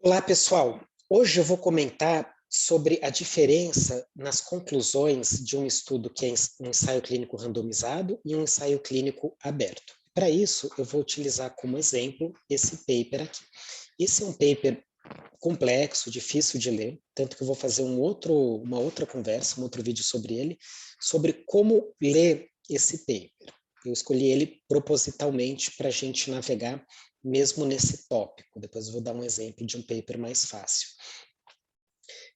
Olá, pessoal. Hoje eu vou comentar sobre a diferença nas conclusões de um estudo que é um ensaio clínico randomizado e um ensaio clínico aberto. Para isso, eu vou utilizar como exemplo esse paper aqui. Esse é um paper complexo, difícil de ler, tanto que eu vou fazer uma outra conversa, um outro vídeo sobre ele, sobre como ler esse paper. Eu escolhi ele propositalmente para a gente navegar mesmo nesse tópico. Depois eu vou dar um exemplo de um paper mais fácil.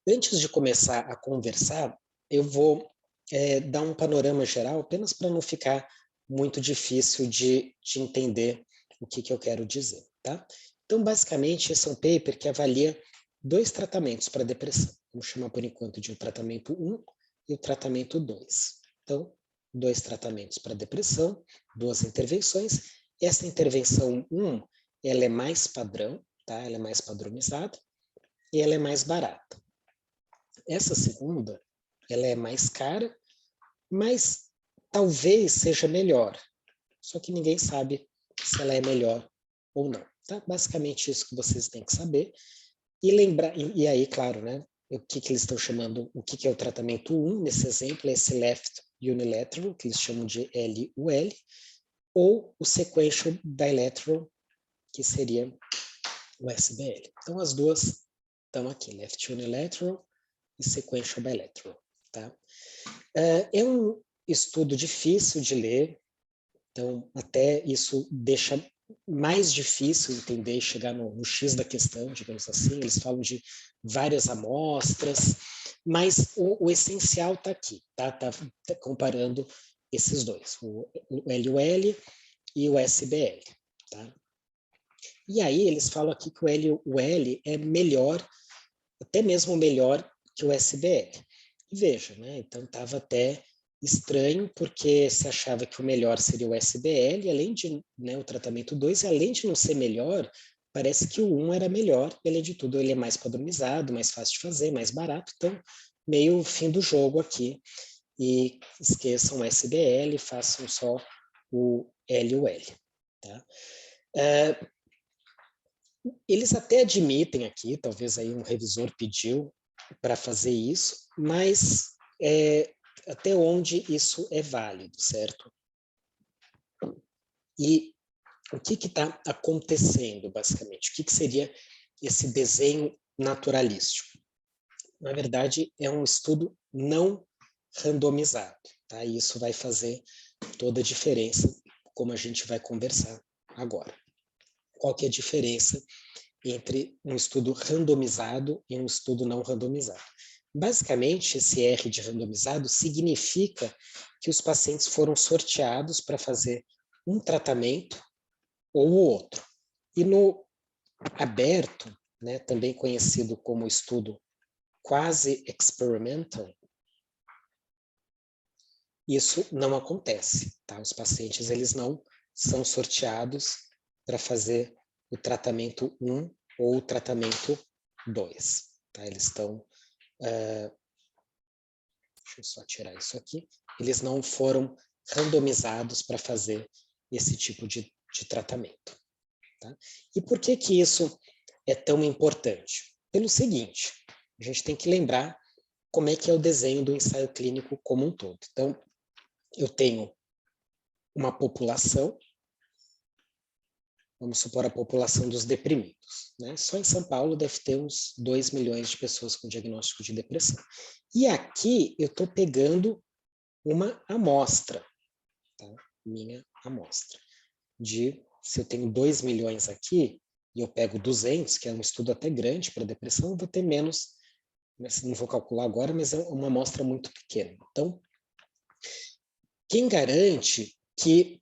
Antes de começar a conversar, eu vou dar um panorama geral, apenas para não ficar muito difícil de entender o que eu quero dizer, tá? Então, basicamente, esse é um paper que avalia dois tratamentos para depressão. Vamos chamar por enquanto de o tratamento 1 e o tratamento 2. Então, dois tratamentos para depressão, duas intervenções. Essa intervenção 1, ela é mais padrão, tá? Ela é mais padronizada e ela é mais barata. Essa segunda, ela é mais cara, mas talvez seja melhor. Só que ninguém sabe se ela é melhor ou não. Tá? Basicamente isso que vocês têm que saber. E lembrar, e aí, claro, né? O que eles estão chamando, o que é o tratamento 1, nesse exemplo, é esse left unilateral, que eles chamam de LUL, ou o sequential bilateral, que seria o SBL. Então, as duas estão aqui, left unilateral e sequential bilateral. Tá? É um estudo difícil de ler, então até isso deixa mais difícil entender e chegar no X da questão, digamos assim. Eles falam de várias amostras, mas o essencial está aqui, tá comparando esses dois, o LUL e o SBL. Tá? E aí eles falam aqui que o LUL é melhor, até mesmo melhor que o SBL. E veja, né? Então estava até estranho, porque se achava que o melhor seria o SBL, além de, né, o tratamento 2, e além de não ser melhor, parece que o 1 era melhor, além de tudo, ele é mais padronizado, mais fácil de fazer, mais barato, então meio fim do jogo aqui. E esqueçam o SBL, façam só o LUL. Tá? Eles até admitem aqui, talvez aí um revisor pediu para fazer isso, mas até onde isso é válido, certo? E o que está acontecendo, basicamente? O que seria esse desenho naturalístico? Na verdade, é um estudo não randomizado, tá? E isso vai fazer toda a diferença, como a gente vai conversar agora. Qual que é a diferença entre um estudo randomizado e um estudo não randomizado? Basicamente, esse R de randomizado significa que os pacientes foram sorteados para fazer um tratamento ou o outro. E no aberto, né, também conhecido como estudo quase experimental, isso não acontece, tá? Os pacientes eles não são sorteados para fazer o tratamento 1 ou o tratamento 2, tá? Eles estão deixa eu só tirar isso aqui, eles não foram randomizados para fazer esse tipo de tratamento. Tá? E por que isso é tão importante? Pelo seguinte, a gente tem que lembrar como é que é o desenho do ensaio clínico como um todo. Então, eu tenho uma população, vamos supor a população dos deprimidos. Né? Só em São Paulo deve ter uns 2 milhões de pessoas com diagnóstico de depressão. E aqui eu estou pegando uma amostra, tá? Minha amostra. Se eu tenho 2 milhões aqui, e eu pego 200, que é um estudo até grande para depressão, eu vou ter menos, não vou calcular agora, mas é uma amostra muito pequena. Então, quem garante que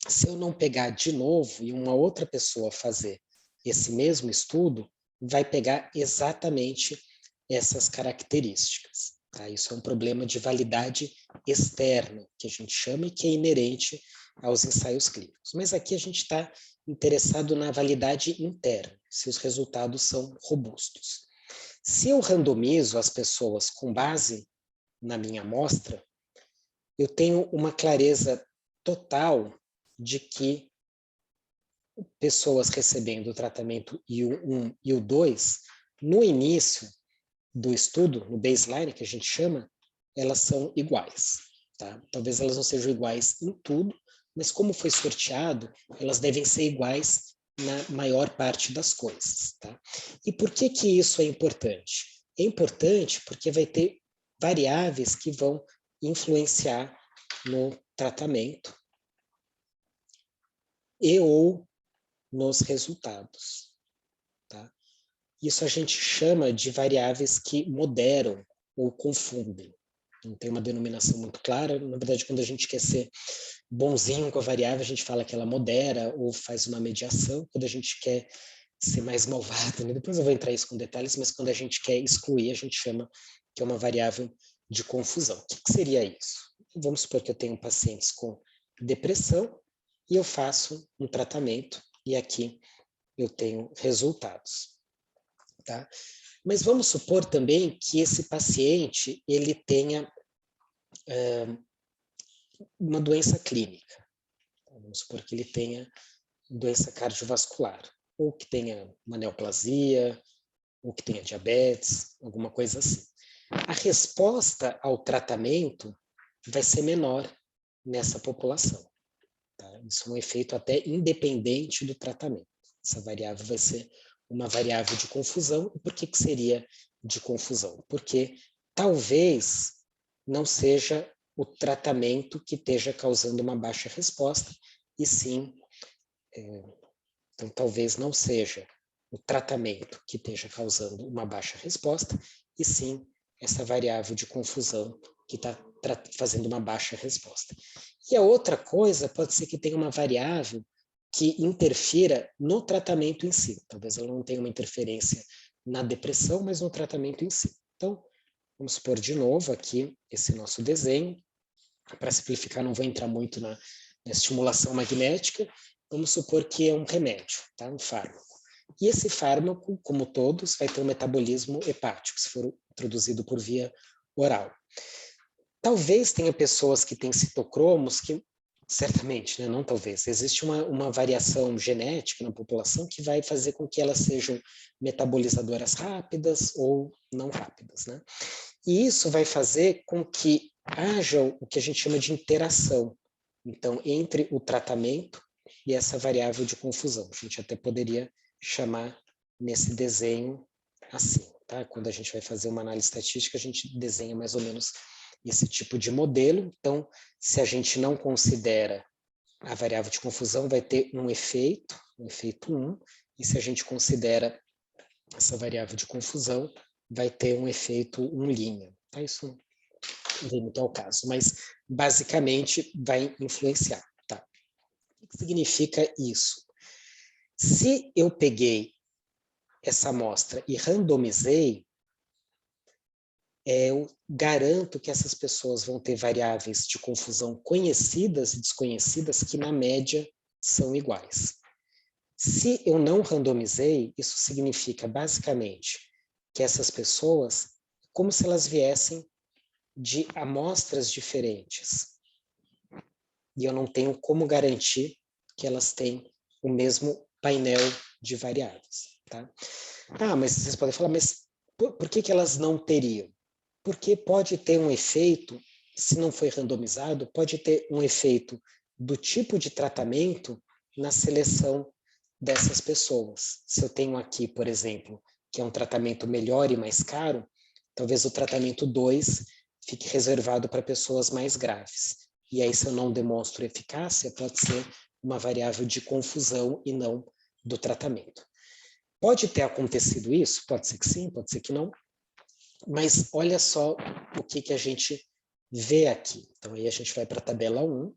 se eu não pegar de novo e uma outra pessoa fazer esse mesmo estudo, vai pegar exatamente essas características? Tá? Isso é um problema de validade externa, que a gente chama e que é inerente aos ensaios clínicos. Mas aqui a gente está interessado na validade interna, se os resultados são robustos. Se eu randomizo as pessoas com base na minha amostra, eu tenho uma clareza total de que pessoas recebendo o tratamento I1 e o 2, no início do estudo, no baseline, que a gente chama, elas são iguais. Tá? Talvez elas não sejam iguais em tudo, mas como foi sorteado, elas devem ser iguais na maior parte das coisas. Tá? E por que que isso é importante? É importante porque vai ter variáveis que vão influenciar no tratamento e ou nos resultados. Tá? Isso a gente chama de variáveis que moderam ou confundem. Não tem uma denominação muito clara. Na verdade, quando a gente quer ser bonzinho com a variável, a gente fala que ela modera ou faz uma mediação. Quando a gente quer ser mais malvado, né? Depois eu vou entrar isso com detalhes, mas quando a gente quer excluir, a gente chama que é uma variável de confusão. O que seria isso? Vamos supor que eu tenho pacientes com depressão e eu faço um tratamento e aqui eu tenho resultados. Tá? Mas vamos supor também que esse paciente ele tenha uma doença clínica. Vamos supor que ele tenha doença cardiovascular, ou que tenha uma neoplasia, ou que tenha diabetes, alguma coisa assim. A resposta ao tratamento vai ser menor nessa população. Tá? Isso é um efeito até independente do tratamento. Essa variável vai ser uma variável de confusão. E por que que seria de confusão? Porque talvez não seja o tratamento que esteja causando uma baixa resposta, e sim, então talvez não seja o tratamento que esteja causando uma baixa resposta, e sim essa variável de confusão que está fazendo uma baixa resposta. E a outra coisa pode ser que tenha uma variável que interfira no tratamento em si. Talvez ela não tenha uma interferência na depressão, mas no tratamento em si. Então, vamos supor de novo aqui esse nosso desenho. Para simplificar, não vou entrar muito na estimulação magnética. Vamos supor que é um remédio, tá? Um fármaco. E esse fármaco, como todos, vai ter um metabolismo hepático, se for introduzido por via oral. Talvez tenha pessoas que têm citocromos que, certamente, né? Não talvez, existe uma variação genética na população que vai fazer com que elas sejam metabolizadoras rápidas ou não rápidas, né? E isso vai fazer com que haja o que a gente chama de interação, então, entre o tratamento e essa variável de confusão. A gente até poderia chamar nesse desenho assim, tá? Quando a gente vai fazer uma análise estatística, a gente desenha mais ou menos esse tipo de modelo. Então, se a gente não considera a variável de confusão, vai ter um efeito 1, e se a gente considera essa variável de confusão, vai ter um efeito 1'. Tá? Isso não vem muito ao caso, mas basicamente vai influenciar. Tá? O que significa isso? Se eu peguei essa amostra e randomizei, eu garanto que essas pessoas vão ter variáveis de confusão conhecidas e desconhecidas que, na média, são iguais. Se eu não randomizei, isso significa, basicamente, que essas pessoas, como se elas viessem de amostras diferentes. E eu não tenho como garantir que elas têm o mesmo painel de variáveis. Tá? Ah, mas vocês podem falar, mas por que elas não teriam? Porque pode ter um efeito, se não foi randomizado, pode ter um efeito do tipo de tratamento na seleção dessas pessoas. Se eu tenho aqui, por exemplo, que é um tratamento melhor e mais caro, talvez o tratamento 2 fique reservado para pessoas mais graves. E aí, se eu não demonstro eficácia, pode ser uma variável de confusão e não do tratamento. Pode ter acontecido isso? Pode ser que sim, pode ser que não. Mas olha só o que a gente vê aqui. Então, aí a gente vai para a tabela 1,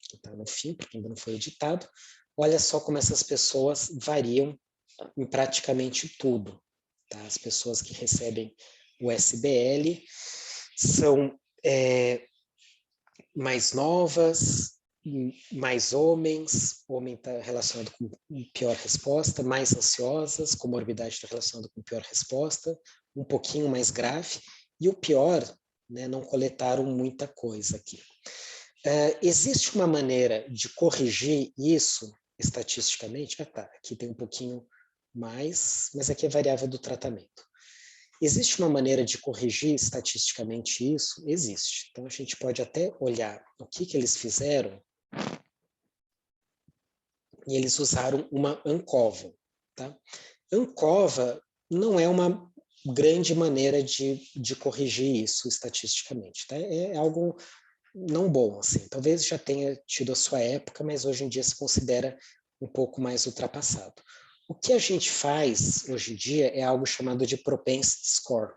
que está no fim, porque ainda não foi editado. Olha só como essas pessoas variam em praticamente tudo. Tá? As pessoas que recebem o SBL são mais novas, mais homens, o homem está relacionado com pior resposta, mais ansiosas, comorbidade está relacionada com pior resposta, um pouquinho mais grave, e o pior, né, não coletaram muita coisa aqui. Existe uma maneira de corrigir isso estatisticamente? Tá, aqui tem um pouquinho mais, mas aqui é variável do tratamento. Existe uma maneira de corrigir estatisticamente isso? Existe. Então, a gente pode até olhar o que eles fizeram e eles usaram uma ANCOVA. Tá? ANCOVA não é uma grande maneira de corrigir isso estatisticamente. Tá? É algo não bom, assim. Talvez já tenha tido a sua época, mas hoje em dia se considera um pouco mais ultrapassado. O que a gente faz hoje em dia é algo chamado de propensity score,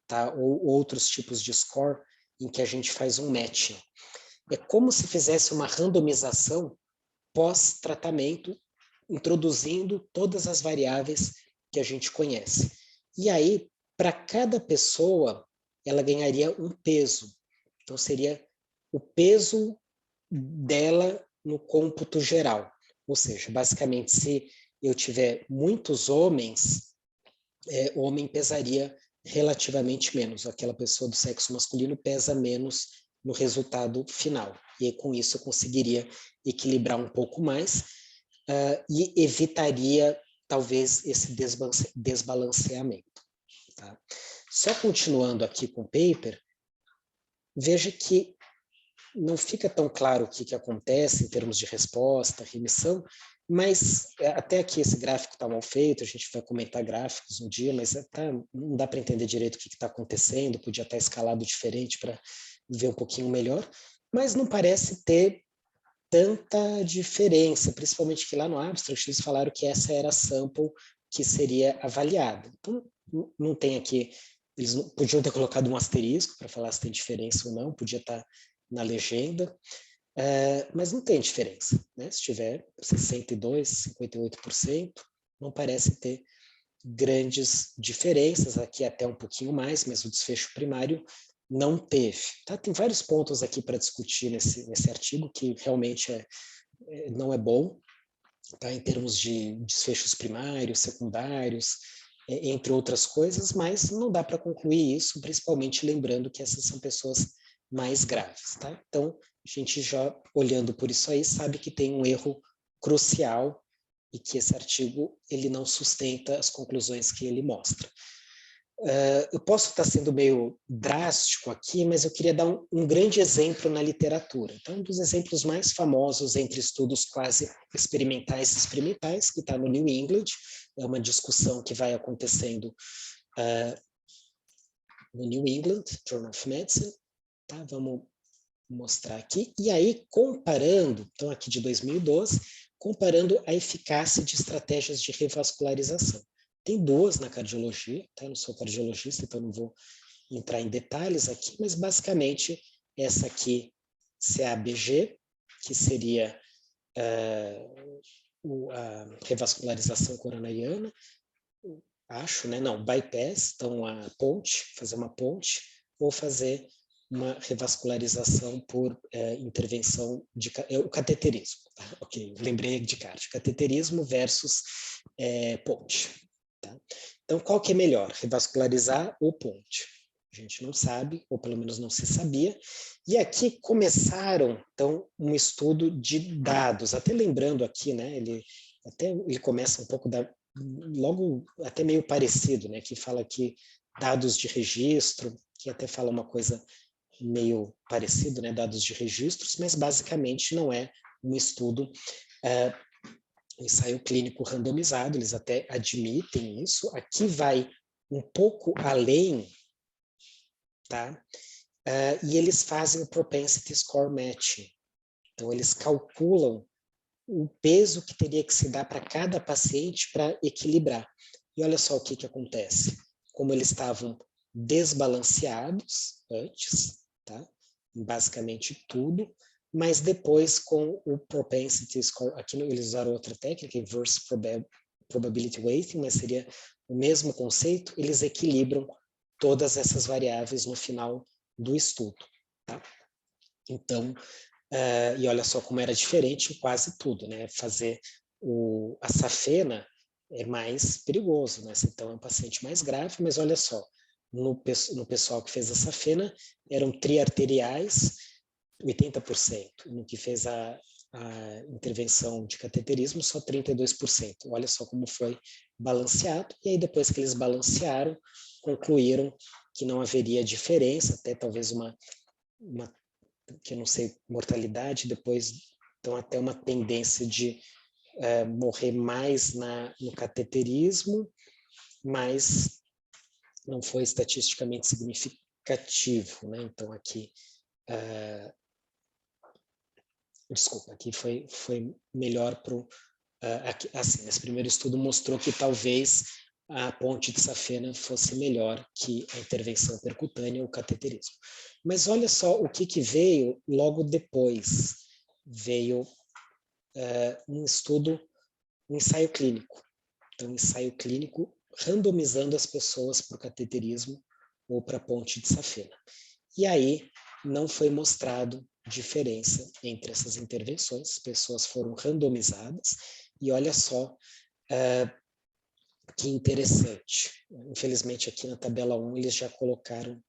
tá? Ou outros tipos de score em que a gente faz um matching. É como se fizesse uma randomização pós-tratamento, introduzindo todas as variáveis que a gente conhece. E aí, para cada pessoa, ela ganharia um peso. Então, seria o peso dela no cômputo geral. Ou seja, basicamente, se eu tiver muitos homens, o homem pesaria relativamente menos. Aquela pessoa do sexo masculino pesa menos no resultado final. E com isso eu conseguiria equilibrar um pouco mais e evitaria, talvez, esse desbalanceamento. Tá? Só continuando aqui com o paper, veja que não fica tão claro o que acontece em termos de resposta, remissão, mas até aqui esse gráfico está mal feito, a gente vai comentar gráficos um dia, mas não dá para entender direito o que está acontecendo, podia estar escalado diferente para ver um pouquinho melhor, mas não parece ter tanta diferença, principalmente que lá no abstract eles falaram que essa era a sample que seria avaliada. Então, não tem aqui, eles podiam ter colocado um asterisco para falar se tem diferença ou não, podia estar na legenda, mas não tem diferença. Né? Se tiver 62%, 58%, não parece ter grandes diferenças, aqui até um pouquinho mais, mas o desfecho primário não teve. Tá? Tem vários pontos aqui para discutir nesse artigo, que realmente não é bom, tá? Em termos de desfechos primários, secundários, entre outras coisas, mas não dá para concluir isso, principalmente lembrando que essas são pessoas mais graves. Tá? Então, a gente já olhando por isso aí, sabe que tem um erro crucial e que esse artigo ele não sustenta as conclusões que ele mostra. Eu posso estar sendo meio drástico aqui, mas eu queria dar um grande exemplo na literatura. Então, um dos exemplos mais famosos entre estudos quase experimentais, que está no New England, é uma discussão que vai acontecendo no New England Journal of Medicine. Tá? Vamos mostrar aqui. E aí, comparando, então aqui de 2012, comparando a eficácia de estratégias de revascularização. Tem duas na cardiologia, tá? Eu não sou cardiologista, então não vou entrar em detalhes aqui, mas basicamente essa aqui, CABG, que seria a revascularização coronariana, acho, né? Não, bypass, então a ponte, fazer uma ponte, ou fazer uma revascularização por intervenção de o cateterismo. Tá? Ok, lembrei de cardio. Cateterismo versus ponte. Tá? Então, qual que é melhor, revascularizar ou ponte? A gente não sabe, ou pelo menos não se sabia. E aqui começaram, então, um estudo de dados. Até lembrando aqui, né? Ele começa um pouco logo até meio parecido, né? Que fala aqui dados de registro, que até fala uma coisa meio parecido, né, dados de registros, mas basicamente não é um estudo, ensaio clínico randomizado, eles até admitem isso. Aqui vai um pouco além, tá? E eles fazem o propensity score matching. Então, eles calculam o peso que teria que se dar para cada paciente para equilibrar. E olha só o que acontece. Como eles estavam desbalanceados antes, tá? Basicamente tudo, mas depois com o propensity score, aqui eles usaram outra técnica, inverse probability weighting, mas seria o mesmo conceito, eles equilibram todas essas variáveis no final do estudo. Tá? Então, e olha só como era diferente em quase tudo, né? Fazer a safena é mais perigoso, né? Então é um paciente mais grave, mas olha só, no pessoal que fez a safena eram triarteriais, 80%. No que fez a intervenção de cateterismo, só 32%. Olha só como foi balanceado. E aí, depois que eles balancearam, concluíram que não haveria diferença, até talvez uma que eu não sei, mortalidade, depois então até uma tendência de morrer mais no cateterismo, mas não foi estatisticamente significativo, né? Então aqui desculpa, aqui foi melhor para assim, esse primeiro estudo mostrou que talvez a ponte de safena fosse melhor que a intervenção percutânea ou cateterismo. Mas olha só o que veio logo depois. Veio um estudo, um ensaio clínico. Então, um ensaio clínico randomizando as pessoas para o cateterismo ou para a ponte de safena. E aí não foi mostrado diferença entre essas intervenções, as pessoas foram randomizadas, e olha só que interessante. Infelizmente, aqui na tabela 1, eles já colocaram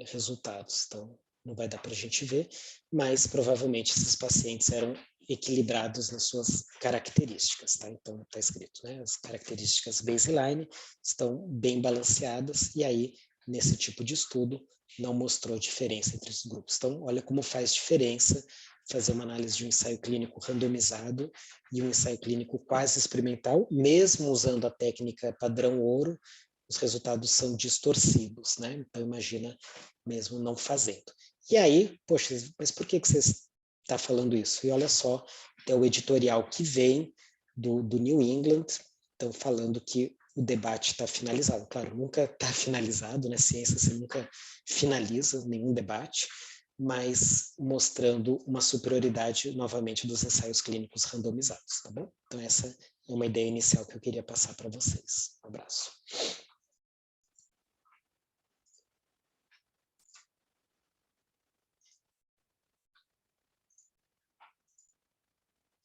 resultados, então não vai dar para a gente ver, mas provavelmente esses pacientes eram equilibrados nas suas características, tá? Então está escrito, né? As características baseline estão bem balanceadas, e aí, nesse tipo de estudo, não mostrou diferença entre os grupos. Então, olha como faz diferença fazer uma análise de um ensaio clínico randomizado e um ensaio clínico quase experimental, mesmo usando a técnica padrão ouro, os resultados são distorcidos, né? Então, imagina mesmo não fazendo. E aí, poxa, mas por que você está falando isso? E olha só, é o editorial que vem do New England, estão falando que o debate está finalizado. Claro, nunca está finalizado, né? Ciência, você nunca finaliza nenhum debate, mas mostrando uma superioridade, novamente, dos ensaios clínicos randomizados, tá bom? Então, essa é uma ideia inicial que eu queria passar para vocês. Um abraço.